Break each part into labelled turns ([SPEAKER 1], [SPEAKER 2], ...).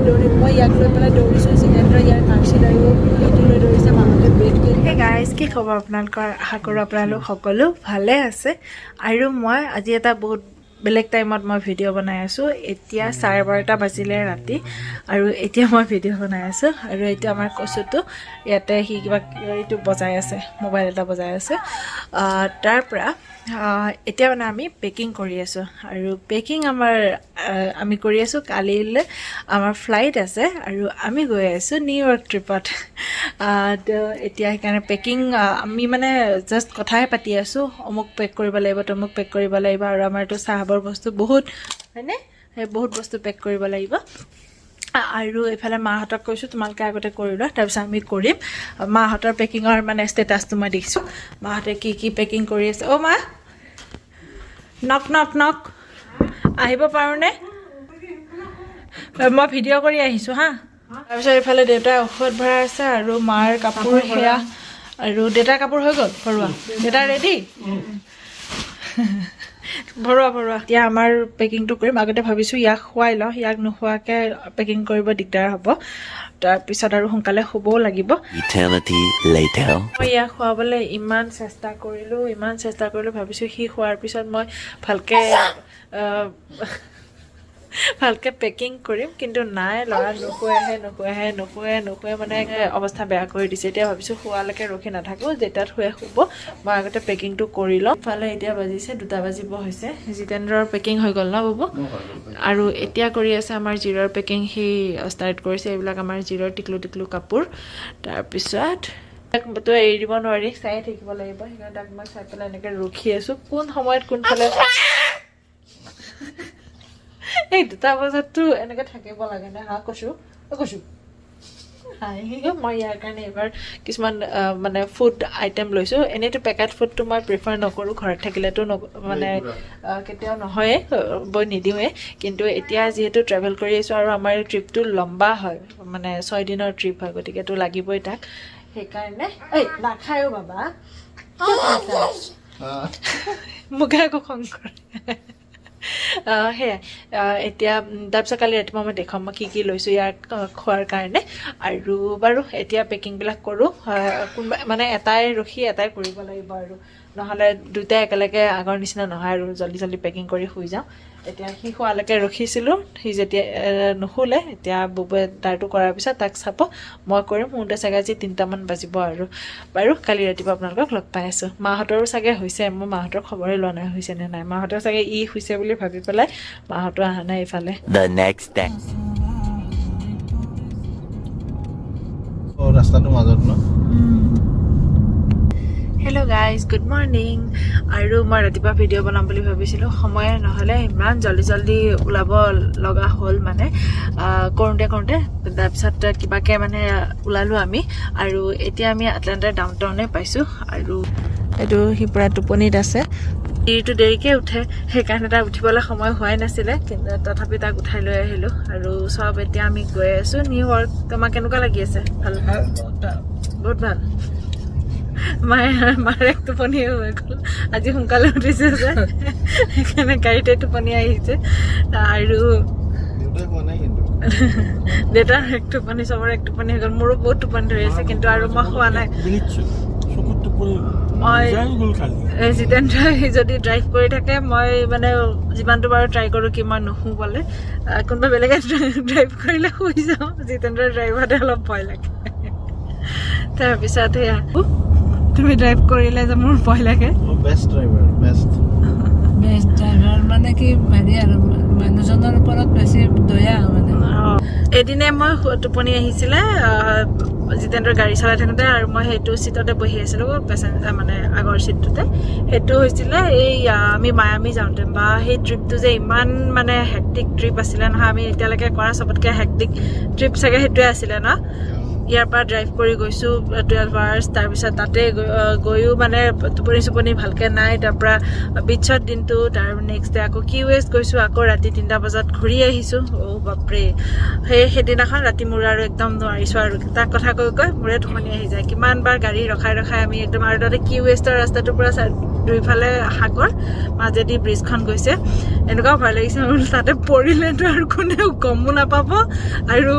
[SPEAKER 1] দৌৰিম মই ইয়াক লৈ পেলাই দৌৰিছোঁ জিতেন্দ্ৰ ইয়াৰ কাৰ্চিত আৰু এইটো লৈ দৌৰিছে মাহঁতে বেট কৰি
[SPEAKER 2] হে গাইজ কি খবৰ আপোনালোকৰ আশা কৰোঁ আপোনালোক সকলো ভালে আছে আৰু মই আজি এটা বহুত বেলেগ টাইমত মই ভিডিঅ' বনাই আছোঁ এতিয়া 12:30 বাজিলে ৰাতি আৰু এতিয়া মই ভিডিঅ' বনাই আছোঁ আৰু এতিয়া আমাৰ কচুটো ইয়াতে সি কিবা এইটো বজাই আছে মোবাইল এটা বজাই আছে তাৰ পৰা এতিয়া মানে আমি পেকিং কৰি আছোঁ আৰু পেকিং আমি কৰি আছোঁ কালিলৈ আমাৰ ফ্লাইট আছে আৰু আমি গৈ আছোঁ নিউয়ৰ্ক ট্ৰিপত তো এতিয়া সেইকাৰণে পেকিং আমি মানে জাষ্ট কথাই পাতি আছোঁ অমুক পেক কৰিব লাগিব তমুক পেক কৰিব লাগিব আৰু আমাৰতো চাহাবৰ বস্তু বহুত হয়নে সেই বহুত বস্তু পেক কৰিব লাগিব আৰু এইফালে মাহঁতক কৈছোঁ তোমালোকে আগতে কৰি লোৱা তাৰপিছত আমি কৰিম মাহঁতৰ পেকিঙৰ মানে ষ্টেটাছটো মই দেখিছোঁ মাহঁতে কি কি পেকিং কৰি আছে অ' মা নক নক নক আহিব পাৰোঁনে মই ভিডিঅ' কৰি আহিছোঁ হা তাৰপিছত এইফালে দেউতাই ঔষধ ভৰাই আছে আৰু মাৰ কাপোৰ সেয়া আৰু দেউতাৰ কাপোৰ হৈ গ'ল ভৰোৱা দেউতা ৰেডি ভৰোৱা এতিয়া আমাৰ পেকিংটো কৰিম আগতে ভাবিছোঁ ইয়াক খুৱাই লওঁ ইয়াক নোখোৱাকৈ পেকিং কৰিব দিগদাৰ হ'ব তাৰপিছত আৰু সোনকালে শুবও লাগিব মই ইয়াক খুৱাবলৈ ইমান চেষ্টা কৰিলোঁ ভাবিছোঁ সি খোৱাৰ পিছত মই ভালকৈ পেকিং কৰিম কিন্তু নাই ল'ৰা নুশুৱে মানে অৱস্থা বেয়া কৰি দিছে এতিয়া ভাবিছোঁ শোৱালৈকে ৰখি নাথাকোঁ যেতিয়াত শুৱে শুব মই আগতে পেকিংটো কৰি লওঁ ইফালে এতিয়া বাজিছে 2 বাজিব হৈছে জিতেন্দ্ৰৰ পেকিং হৈ গ'ল ন বাবু আৰু এতিয়া কৰি আছে আমাৰ জিৰৰ পেকিং সি ষ্টাৰ্ট কৰিছে এইবিলাক আমাৰ জিৰৰ টিকলু কাপোৰ তাৰপিছত তই এৰি দিব নোৱাৰি চাই থাকিব লাগিব সেইকাৰণে তাক মই চাই পেলাই এনেকৈ ৰখি আছোঁ কোন সময়ত কোনফালে এই 2 বজাততো এনেকৈ থাকিব লাগে নে হা কৈছোঁ মই ইয়াৰ কাৰণে এইবাৰ কিছুমান মানে ফুড আইটেম লৈছোঁ এনেইতো পেকেট ফুডটো মই প্ৰিফাৰ নকৰোঁ ঘৰত থাকিলেতো মানে কেতিয়াও নহয়ে বৈ নিদিওঁৱে কিন্তু এতিয়া যিহেতু ট্ৰেভেল কৰি আহিছোঁ আৰু আমাৰ এই ট্ৰিপটো লম্বা হয় মানে 6 দিনৰ ট্ৰিপ হয় গতিকেতো লাগিবই তাক সেইকাৰণে এই নাখায়ো বাবা মোকে আকৌ খং কৰে সেয়াই এতিয়া তাৰপিছত কালি ৰাতিপুৱা মই দেখাম মই কি লৈছোঁ ইয়াক খোৱাৰ কাৰণে আৰু বাৰু এতিয়া পেকিংবিলাক কৰোঁ কোনোবা মানে এটাই ৰখি এটাই কৰিব লাগিব আৰু নহ'লে দুটাই একেলগে আগৰ নিচিনা নহয় আৰু জল্দি পেকিং কৰি শুই যাওঁ এতিয়া সি খোৱালৈকে ৰখিছিলোঁ সি যেতিয়া নুশুলে এতিয়া বুবুৱে তাৰটো কৰাৰ পিছত তাক চাব মই কৰিম শুওঁতে চাগে আজি 3টামান বাজিব আৰু বাৰু কালি ৰাতিপুৱা আপোনালোকক লগ পাই আছোঁ মাহঁতৰো চাগে হৈছে মই মাহঁতৰ খবৰে লোৱা নাই হৈছে নে নাই মাহঁতৰ চাগে হৈছে বুলি ভাবি পেলাই মাহঁতো অহা নাই এইফালে
[SPEAKER 3] ৰাস্তাটো মাজত ন
[SPEAKER 2] হেল্ল' গাইজ গুড মৰ্ণিং আৰু মই ৰাতিপুৱা ভিডিঅ' বনাম বুলি ভাবিছিলোঁ সময় নহ'লে ইমান জল্দি ওলাব লগা হ'ল মানে কৰোঁতে তাৰপিছত কিবাকৈ মানে ওলালোঁ আমি আৰু এতিয়া আমি আটলাণ্টাৰ ডাউনটাউনে পাইছোঁ আৰু এইটো সি পূৰা টোপনিত আছে দিনটো দেৰিকৈ উঠে সেইকাৰণে তাক উঠিবলৈ সময় হোৱাই নাছিলে কিন্তু তথাপি তাক উঠাই লৈ আহিলোঁ আৰু চব এতিয়া আমি গৈ আছোঁ নিউয়ৰ্ক তোমাক কেনেকুৱা লাগি আছে ভাল বহুত ভাল মাৰ এক টোপনি হৈ গ'ল আজি সোনকালে উঠিছে যে সেইকাৰণে গাড়ীতে টোপনি আহিছে আৰু দেউতাৰ এক টোপনি চবৰে এক টোপনি হৈ গ'ল মোৰো বহুত টোপনি ধৰি আছে কিন্তু আৰু মই খোৱা নাই মই জিতেন্দ্ৰই যদি ড্ৰাইভ কৰি থাকে মই মানে যিমানটো বাৰু ট্ৰাই কৰোঁ কি মই নুশুবলৈ কোনোবা বেলেগে ড্ৰাইভ কৰিলে শুই যাওঁ জিতেন্দ্ৰৰ ড্ৰাইভাৰতে অলপ ভয় লাগে তাৰপিছত সেয়া তুমি ড্ৰাইভ কৰিলে যে মোৰ ভয় লাগে
[SPEAKER 3] বেষ্ট ড্ৰাইভাৰ
[SPEAKER 1] মানে কি হেৰি আৰু মানুহজনৰ ওপৰত বেছি দয়া মানে
[SPEAKER 2] এদিনে মই টোপনি আহিছিলে জিতেন্দ্ৰৰ গাড়ী চলাই থাকোঁতে আৰু মই সেইটো চিটতে বহি আছিলোঁ পেচেঞ্জাৰ মানে আগৰ চিটটোতে সেইটো হৈছিলে এই আমি মায়ামি যাওঁতে বা সেই ট্ৰিপটো যে ইমান মানে হেক্টিক ট্ৰিপ আছিলে নহয় আমি এতিয়ালৈকে কৰা চবতকৈ হেক্টিক ট্ৰিপ চাগে সেইটোৱে আছিলে ন ইয়াৰ পৰা ড্ৰাইভ কৰি গৈছোঁ 12 আৱাৰ্ছ তাৰপিছত তাতে গৈও মানে টোপনি ভালকৈ নাই তাৰপৰা বিচত দিনটো তাৰ নেক্সট ডে আকৌ কিউএছ গৈছোঁ আকৌ ৰাতি 3টা বজাত ঘূৰি আহিছোঁ বাপৰে সেইদিনাখন ৰাতি মোৰ আৰু একদম নোৱাৰিছোঁ আৰু তাক কথা কৈ মোৰে টোপনি আহি যায় কিমানবাৰ গাড়ী ৰখাই আমি একদম আৰু তাতে কিউএছৰ ৰাস্তাটোৰ পৰা দুইফালে সাগৰ মাজেদি ব্ৰিজখন গৈছে এনেকুৱা ভয় লাগিছে তাতে পৰিলেতো আৰু কোনেও গমো নাপাব আৰু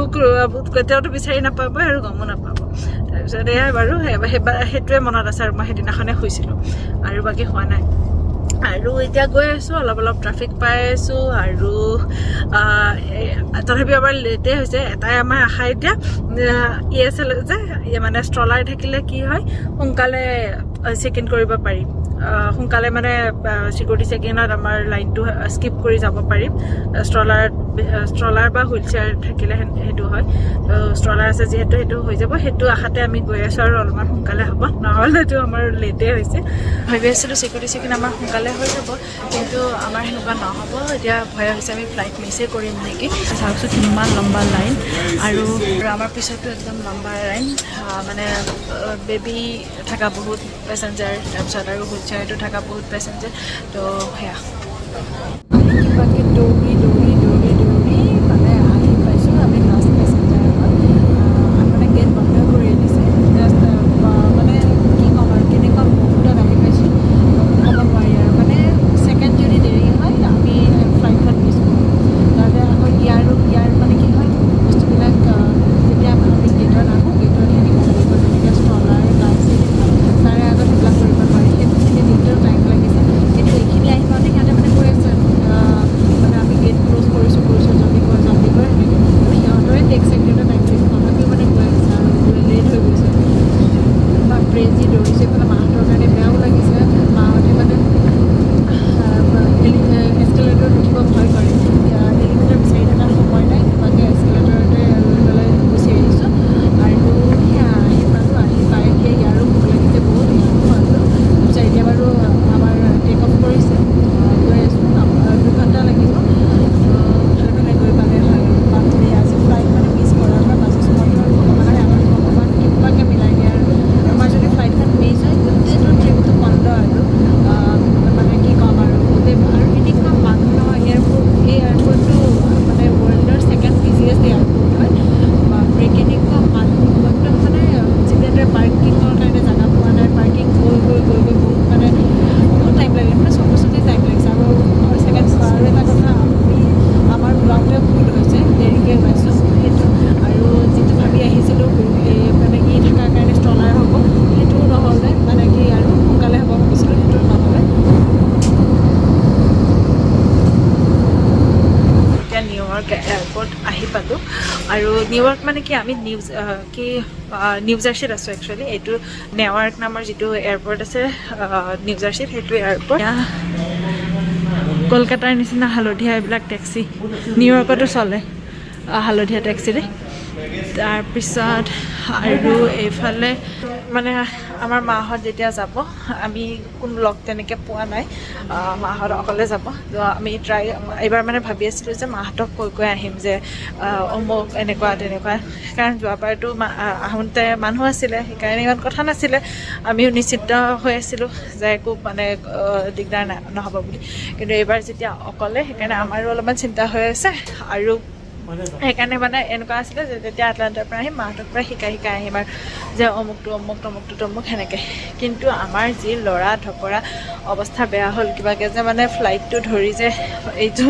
[SPEAKER 2] কেতিয়াওতো বিচাৰি নাপাব আৰু গমো নাপাব তাৰপিছত এয়াই বাৰু সেইটোৱে মনত আছে আৰু মই সেইদিনাখনে শুইছিলোঁ আৰু বাকী হোৱা নাই আৰু এতিয়া গৈ আছোঁ অলপ অলপ ট্ৰাফিক পাই আছোঁ আৰু তথাপিও এবাৰ লেটেই হৈছে এটাই আমাৰ আশা এতিয়া ESL যে মানে ষ্ট্ৰলাৰ থাকিলে কি হয় সোনকালে চেক ইন কৰিব পাৰিম সোনকালে মানে চিকিউৰিটি চেক ইনত আমাৰ লাইনটো স্কিপ কৰি যাব পাৰিম ষ্ট্ৰলাৰ বা হুইল চেয়াৰ থাকিলে সেইটো হয় তো ষ্ট্ৰলাৰ আছে যিহেতু সেইটো হৈ যাব সেইটো আশাতে আমি গৈ আছোঁ আৰু অলপমান সোনকালে হ'ব নহ'লেতো আমাৰ লেটেই হৈছে ভাবি আছিলোঁ চিকিউৰিটি চেক ইন আমাৰ সোনকালে হৈ যাব কিন্তু আমাৰ সেনেকুৱা নহ'ব এতিয়া ভয় হৈছে আমি ফ্লাইট মিছেই কৰিম নেকি চাওকচোন কিমান লম্বা লাইন আৰু আমাৰ পিছতো একদম লম্বা লাইন মানে বেবী থকা বহুত পেচেঞ্জাৰ তাৰপিছত আৰু হুইল চেয়াৰটো থকা বহুত পেচেঞ্জাৰ তো সেয়া কিবাকৈ দৌৰি মানে আহি পাইছোঁ আমি লাষ্ট পেচেঞ্জাৰ মানে গেট বন্ধ কৰি দিছে জাষ্ট মানে কি ক'ম আৰু কেনেকুৱা মুহূৰ্তত আহি পাইছোঁ ক'ব নোৱাৰি আৰু মানে ছেকেণ্ড যদি দেৰি হয় আমি ফ্লাইটখন মিছ কৰোঁ তাতে আকৌ ইয়াৰ মানে কি হয় বস্তুবিলাক যেতিয়া আমি গেটত আহোঁ গেটত হেৰি কৰিব যেনেকৈ ষ্ট্ৰলাৰ তাৰে আগত সেইবিলাক কৰিব নোৱাৰি সেইখিনি দিনটোৰ টাইম লাগিছে কিন্তু এইখিনি আহি পাওঁতে সিহঁতে মানে কৈ আছে মানে আমি গেট ক্ল'জ কৰিছোঁ জলদি কৰ সেনেকৈ সিহঁতৰে টেক ছেক্ৰেটৰ টাইম লাগিছে তথাপিও মানে কৈ আছে আৰু লেট হৈ গৈছে বা ক্ৰেজি দৌৰিছে এইফালে মাহঁতৰ কাৰণে বেয়াও লাগিছে মাহঁতে মানে এস্কেলেটৰত উঠিব ভয় কৰে এলিভেটৰ বিচাৰি থকাৰ সময় নাই কিবাকৈ এস্কেলেটৰতে লৈ পেলাই গুচি আহিছোঁ আৰু সেয়া আহি পাই এতিয়া ইয়াৰো ভোক লাগিছে বহুত ইয়াৰো পালোঁ তাৰপিছত এতিয়া বাৰু আমাৰ টেক অফ কৰিছে গৈ আছোঁ 2 ঘণ্টা লাগিব ভালে গৈ পালে হয় বাপৰে আজি ফ্লাইট মানে মিছ কৰাৰ পৰা বাজিছোঁ ভগৱানে আমাৰ ভগৱান কিবাকৈ মিলাই দিয়ে আৰু আমাৰ যদি ফ্লাইটখন মিছ হয় গোটেইটো ট্ৰিপটো বন্ধ আৰু মানে কি ক'ম আৰু গোটেই আৰু এনেকুৱা মানুহ নহয় এয়াৰপৰ্টটো মানে ৱৰ্ল্ডৰ ছেকেণ্ড বিজিয়েষ্ট এয়াৰপৰ্ট হয় বাপৰে কেনেকুৱা মানুহ একদম মানে যেনেদৰে পাৰ্কিঙৰ কাৰণে জেগা পোৱা নাই পাৰ্কিং গৈ বহুত মানে বহুত টাইম লাগিলে মানে চব বস্তুতেই টাইম লাগিছে আৰু ছেকেণ্ড আৰু এটা কথা আমাৰ ওলাওঁতে ভুল হৈছে দেৰিকৈ ওলাইছোঁ সেইটো আৰু যিটো ভাবি আহিছিলোঁ মানে থকাৰ কাৰণে ষ্ট্ৰলাৰ হ'ব সেইটোও নহ'লে মানে কি আৰু সোনকালে হ'ব ভাবিছিলোঁ সেইটো নহ'লে এতিয়া নিউয়ৰ্ক এয়াৰপৰ্ট আহি পালোঁ আৰু নিউয়ৰ্ক মানে কি আমি নিউ জাৰ্চিত আছোঁ একচুৱেলি এইটো নেৱাৰ্ক নামৰ যিটো এয়াৰপৰ্ট আছে নিউ জাৰ্চিত সেইটো এয়াৰপৰ্ট কলকাতাৰ নিচিনা হালধীয়া এইবিলাক টেক্সি নিউয়ৰ্কতো চলে হালধীয়া টেক্সিৰে তাৰপিছত আৰু এইফালে মানে আমাৰ মাহঁত যেতিয়া যাব আমি কোনো লগ তেনেকৈ পোৱা নাই মাহঁত অকলে যাব তো আমি এইবাৰ মানে ভাবি আছিলোঁ যে মাহঁতক কৈ আহিম যে অমুক এনেকুৱা তেনেকুৱা কাৰণ যোৱাবাৰতো আহোঁতে মানুহ আছিলে সেইকাৰণে ইমান কথা নাছিলে আমিও নিশ্চিত হৈ আছিলোঁ যে একো মানে দিগদাৰ নহ'ব বুলি কিন্তু এইবাৰ যেতিয়া অকলে সেইকাৰণে আমাৰো অলপমান চিন্তা হৈ আছে আৰু সেইকাৰণে মানে এনেকুৱা আছিলে যে যেতিয়া আটলাণ্টাৰ পৰা আহিম মাহঁতৰ পৰা শিকাই আহিম আৰু যে অমুকটো তমুক সেনেকৈ কিন্তু আমাৰ যি লৰা ঢকৰা অৱস্থা বেয়া হ'ল কিবাকৈ যে মানে ফ্লাইটটো ধৰি যে এইটো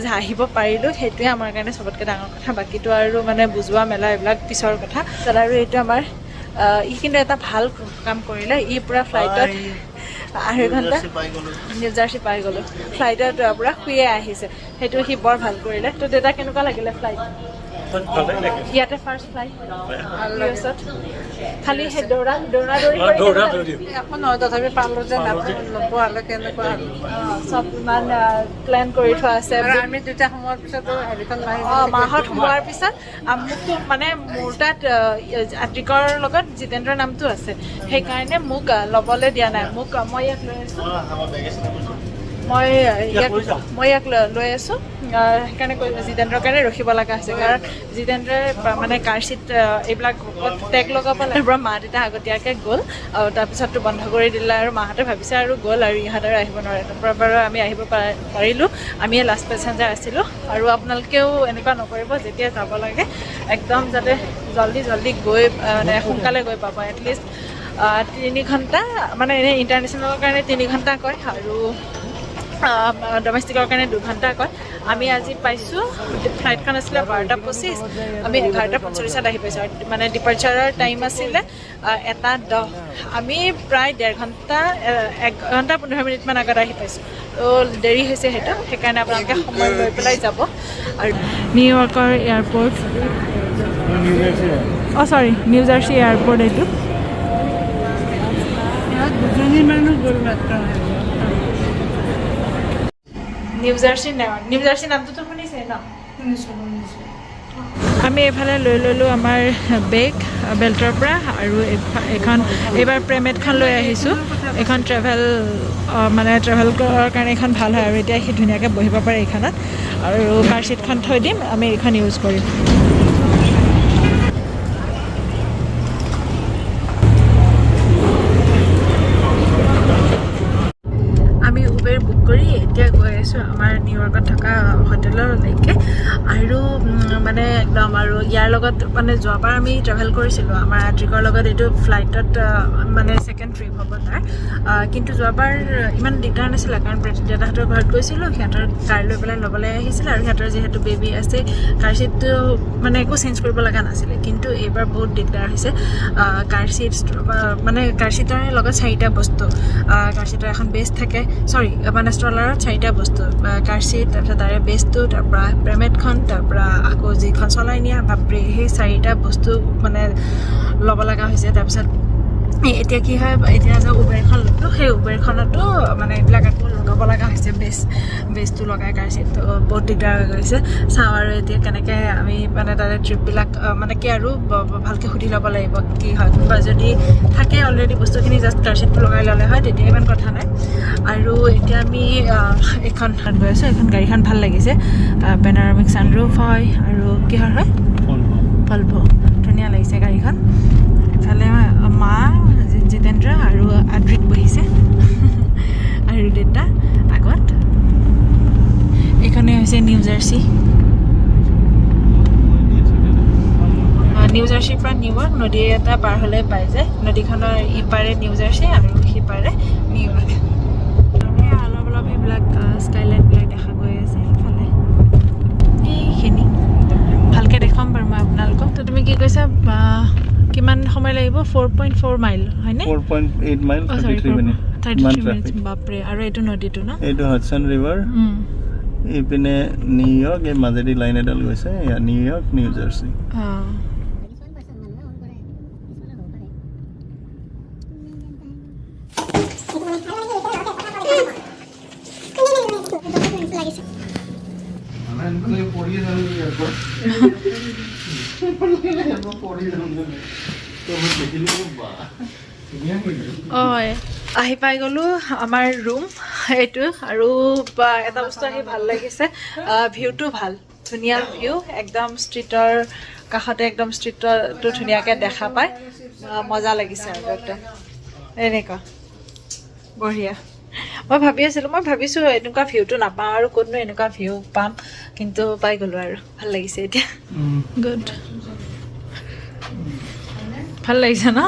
[SPEAKER 2] যে আহিব পাৰিলোঁ সেইটোৱে আমাৰ কাৰণে চবতকৈ ডাঙৰ কথা বাকীটো আৰু মানে বুজোৱা মেলা এইবিলাক পিছৰ কথা আৰু এইটো আমাৰ ই কিন্তু এটা ভাল কাম কৰিলে ই পূৰা ফ্লাইটত 2.5 ঘণ্টা নিউ জাৰ্চি পাই গ'লোঁ ফ্লাইটত পূৰা শুয়ে আহিছে সেইটো সি বৰ ভাল কৰিলে তো দেউতা কেনেকুৱা লাগিলে ফ্লাইট ইয়াতে ফাৰ্ষ্ট ফ্লাইট খালি সেই দৌৰা একো নহয় তথাপি পালোঁ যে নোপোৱালৈ কেনেকুৱা চব ইমান প্লেন কৰি থোৱা আছে আমি দুটা সময়ৰ পিছতো হেৰিখন মাহত সোমোৱাৰ পিছত মোকতো মানে মোৰ তাত আত্ৰিকৰ লগত জিতেন্দ্ৰৰ নামটো আছে সেইকাৰণে মোক ল'বলৈ দিয়া নাই মোক মই ইয়াক লৈ আছোঁ মই ইয়াক লৈ আছোঁ সেইকাৰণে জিতেন্দ্ৰৰ কাৰণে ৰখিব লগা হৈছে কাৰণ জিতেন্দ্ৰই মানে কাৰ চিট এইবিলাক টেগ লগাব লাগে পৰা মা দেউতা আগতীয়াকৈ গ'ল আৰু তাৰপিছততো বন্ধ কৰি দিলে আৰু মাহঁতে ভাবিছে আৰু গ'ল আৰু ইহঁত আৰু আহিব নোৱাৰে তাৰপৰা বাৰু আমি আহিব পাৰিলোঁ আমিয়ে লাষ্ট পেচেঞ্জাৰ আছিলোঁ আৰু আপোনালোকেও এনেকুৱা নকৰিব যেতিয়া যাব লাগে একদম যাতে জল্দি গৈ মানে সোনকালে গৈ পাব এটলিষ্ট 3 ঘণ্টা মানে এনে ইণ্টাৰনেশ্যনেলৰ কাৰণে 3 ঘণ্টা কয় আৰু ডমেষ্টিকৰ কাৰণে 2 ঘণ্টা কয় আমি আজি পাইছোঁ ফ্লাইটখন আছিলে 12:25 আমি 11:45 আহি পাইছোঁ মানে ডিপাৰ্চাৰৰ টাইম আছিলে 1:10 আমি প্ৰায় 1.5 ঘণ্টা 1 ঘণ্টা 15 মিনিটমান আগত আহি পাইছোঁ তো দেৰি হৈছে সেইটো সেইকাৰণে আপোনালোকে সময় লৈ পেলাই যাব আৰু নিউয়ৰ্কৰ এয়াৰপৰ্ট চৰি নিউ জাৰ্চি এয়াৰপৰ্ট এইটো নিউ জাৰ্চি নামটোতো শুনিছে ন আমি এইফালে লৈ ল'লোঁ আমাৰ বেগ বেল্টৰ পৰা আৰু এখন এইবাৰ প্ৰেমেটখন লৈ আহিছোঁ এইখন ট্ৰেভেল কৰাৰ কাৰণে এইখন ভাল হয় আৰু এতিয়া সি ধুনীয়াকৈ বহিব পাৰে এইখনত আৰু কাৰ ছিটখন থৈ দিম আমি এইখন ইউজ কৰিম আমি উবেৰ বুক কৰি এতিয়া গৈ আছোঁ আমাৰ নিউয়ৰ্কত থকা হোটেললৈকে আৰু মানে একদম আৰু ইয়াৰ লগত মানে যোৱাবাৰ আমি ট্ৰেভেল কৰিছিলোঁ আমাৰ আদ্ৰিকৰ লগত এইটো ফ্লাইটত মানে ছেকেণ্ড ট্ৰিপ হ'ব তাৰ কিন্তু যোৱাবাৰ ইমান দিগদাৰ নাছিলে কাৰণ দেউতাহঁতৰ ঘৰত গৈছিলোঁ সিহঁতৰ কাৰ লৈ পেলাই ল'বলৈ আহিছিলে আৰু সিহঁতৰ যিহেতু বেবী আছে কাৰ ছিটটো মানে একো চেঞ্জ কৰিব লগা নাছিলে কিন্তু এইবাৰ বহুত দিগদাৰ হৈছে কাৰ ছিট মানে কাৰ ছিটৰ লগত 4টা বস্তু কাৰ ছিটৰ এখন বেছ থাকে চৰি মানে ষ্ট্ৰলাৰত 4টা বস্তু কাৰ ছিট তাৰপিছত তাৰে বেছটো তাৰপৰা প্ৰেমেটখন তাৰপৰা আকৌ যিখন চলাই নিয়া বাপৰে সেই 4টা বস্তু মানে ল'ব লগা হৈছে তাৰপিছত এতিয়া কি হয় এতিয়া যে উবেৰখন ল'লোঁ সেই উবেৰখনতো মানে এইবিলাক আকৌ লগাব লগা হৈছে বেছটো লগাই কাৰ ছিটটো বহুত দিগদাৰ হৈ গৈছে চাওঁ আৰু এতিয়া কেনেকৈ আমি মানে তাতে ট্ৰিপবিলাক মানে কি আৰু ভালকৈ সুধি ল'ব লাগিব কি হয় কোনোবা যদি থাকে অলৰেডি বস্তুখিনি জাষ্ট কাৰ ছিটটো লগাই ল'লে হয় তেতিয়া ইমান কথা নাই আৰু এতিয়া আমি এইখন গৈ আছোঁ এইখন গাড়ীখন ভাল লাগিছে পেনাৰামিক ছানৰুফ হয় আৰু কিহৰ হয় ভলভ' ধুনীয়া লাগিছে গাড়ীখন ইফালে মা জিতেন্দ্ৰ আৰু আদ্ৰিত বহিছে আৰু দেউতা আগত এইখনে হৈছে নিউ জাৰ্চি পৰা নিউয়ৰ্ক নদী এটা পাৰ হ'লে পাই যায় নদীখনৰ ইপাৰে নিউ জাৰ্চি আৰু সিপাৰে নিউয়ৰ্ক অলপ অলপ সেইবিলাক স্কাইলাইটবিলাক দেখা গৈ আছে ইফালে এইখিনি ভালকৈ দেখুৱাম বাৰু মই আপোনালোকক তো তুমি কি কৈছা কিমান সময় লাগিব 4.4 মাইল হয়নে
[SPEAKER 3] 4.8 মাইল 33 মিনিট
[SPEAKER 2] 33 মিনিট বাপৰে আৰু এইটো নদীটো ন
[SPEAKER 3] এইটো হাডসন ৰিভাৰ এইপিনে নিউয়ৰ্ক এই মাজেদি লাইন এডাল গৈছে নিউয়ৰ্ক নিউ জাৰ্চি আহি পাই গ'লো আমাৰ ৰুম এইটো আৰু এটা বস্তু আহি ভাল লাগিছে ভিউটো ভাল ধুনীয়া ভিউ একদম ষ্ট্ৰীটৰ কাষতে একদম ষ্ট্ৰীটটো ধুনীয়াকৈ দেখা পায় মজা লাগিছে আৰু একদম এনেকুৱা বঢ়িয়া মই ভাবিছোঁ এনেকুৱা ভিউটো নাপাওঁ আৰু ক'তনো এনেকুৱা ভিউ পাম কিন্তু পাই গ'লোঁ আৰু ভাল লাগিছে এতিয়া গুড ভাল লাগিছে ন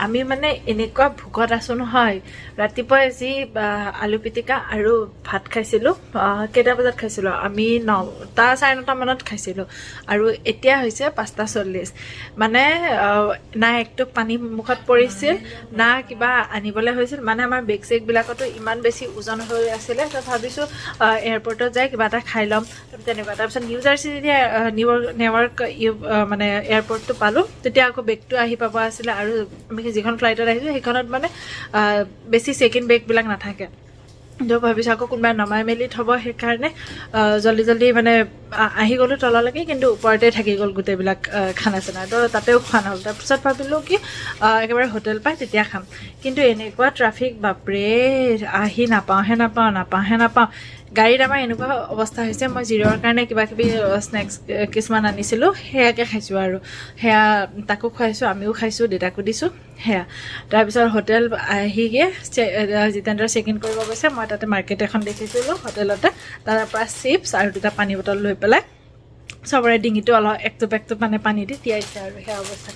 [SPEAKER 3] আমি মানে এনেকুৱা ভোকত আছোঁ নহয় ৰাতিপুৱাই যি আলু পিটিকা আৰু ভাত খাইছিলোঁ কেইটা বজাত খাইছিলোঁ আমি 9টা 9:30 মানত খাইছিলোঁ আৰু এতিয়া হৈছে 5:40 মানে না একটুপ পানী মুখত পৰিছিল না কিবা আনিবলৈ হৈছিল মানে আমাৰ বেগ চেগবিলাকতো ইমান বেছি ওজন হৈ আছিলে তো ভাবিছোঁ এয়াৰপৰ্টত যাই কিবা এটা খাই ল'ম তেনেকুৱা তাৰপিছত নিউ জাৰ্চি যেতিয়া নিউয়ৰ্ক মানে এয়াৰপৰ্টটো পালোঁ তেতিয়া আকৌ বেগটো আহি পাব আছিলে আৰু আমি যিখন ফ্লাইটত আহিছোঁ সেইখনত মানে বেছি চেকিন বেগবিলাক নাথাকে তো ভাবিছোঁ আকৌ কোনোবাই নমাই মেলি থ'ব সেইকাৰণে জল্দি মানে আহি গ'লোঁ তললৈকে কিন্তু ওপৰতে থাকি গ'ল গোটেইবিলাক খানা চানা তো তাতেও খোৱা নহ'ল তাৰপিছত ভাবিলোঁ কি একেবাৰে হোটেল পাই তেতিয়া খাম কিন্তু এনেকুৱা ট্ৰাফিক বাপৰে আহি নাপাওঁ গাড়ীত আমাৰ এনেকুৱা অৱস্থা হৈছে মই জিৰৰ কাৰণে কিবা কিবি স্নেক্স কিছুমান আনিছিলোঁ সেয়াকৈ খাইছোঁ আৰু সেয়া তাকো খুৱাইছোঁ আমিও খাইছোঁ দেউতাকো দিছোঁ সেয়া তাৰপিছত হোটেল আহিগে জিতেন্দ্ৰ চেক ইন কৰিব গৈছে মই তাতে মাৰ্কেট এখন দেখিছিলোঁ হোটেলতে তাৰ পৰা চিপছ আৰু 2টা পানী বটল লৈ পেলাই চবৰে ডিঙিটো অলপ একটুপ মানে পানী দি তিয়াইছে আৰু সেই অৱস্থা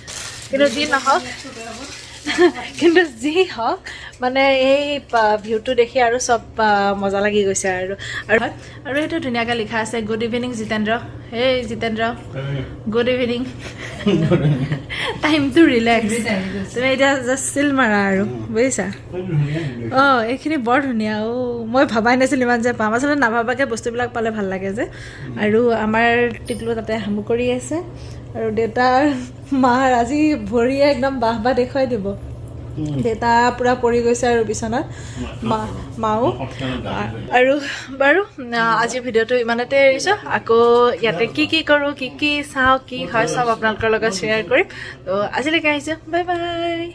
[SPEAKER 3] কিন্তু যি নহওক মানে এই ভিউটো দেখি আৰু চব মজা লাগি গৈছে আৰু এইটো ধুনীয়াকৈ লিখা আছে good evening Jitendra hey Jitendra good evening time to relax তুমি এতিয়া জাষ্ট চিল মাৰা আৰু বুজিছা এইখিনি বৰ ধুনীয়া মই ভবাই নাছিলোঁ ইমান যে পাম আচলতে নাভাবাকৈ বস্তুবিলাক পালে ভাল লাগে যে আৰু আমাৰ টিকলু তাতে হামু কৰি আছে আৰু দেউতাৰ মাৰ আজি ভৰিয়ে একদম বাহ দেখুৱাই দিব দেউতা পূৰা পৰি গৈছে আৰু বিচনাত মাও আৰু বাৰু আজি ভিডিঅ'টো ইমানতে এৰিছোঁ আকৌ ইয়াতে কি কৰোঁ কি চাওঁ কি হয় চব আপোনালোকৰ লগত শ্বেয়াৰ কৰিম ত' আজিলৈকে আহিছোঁ বাই বাই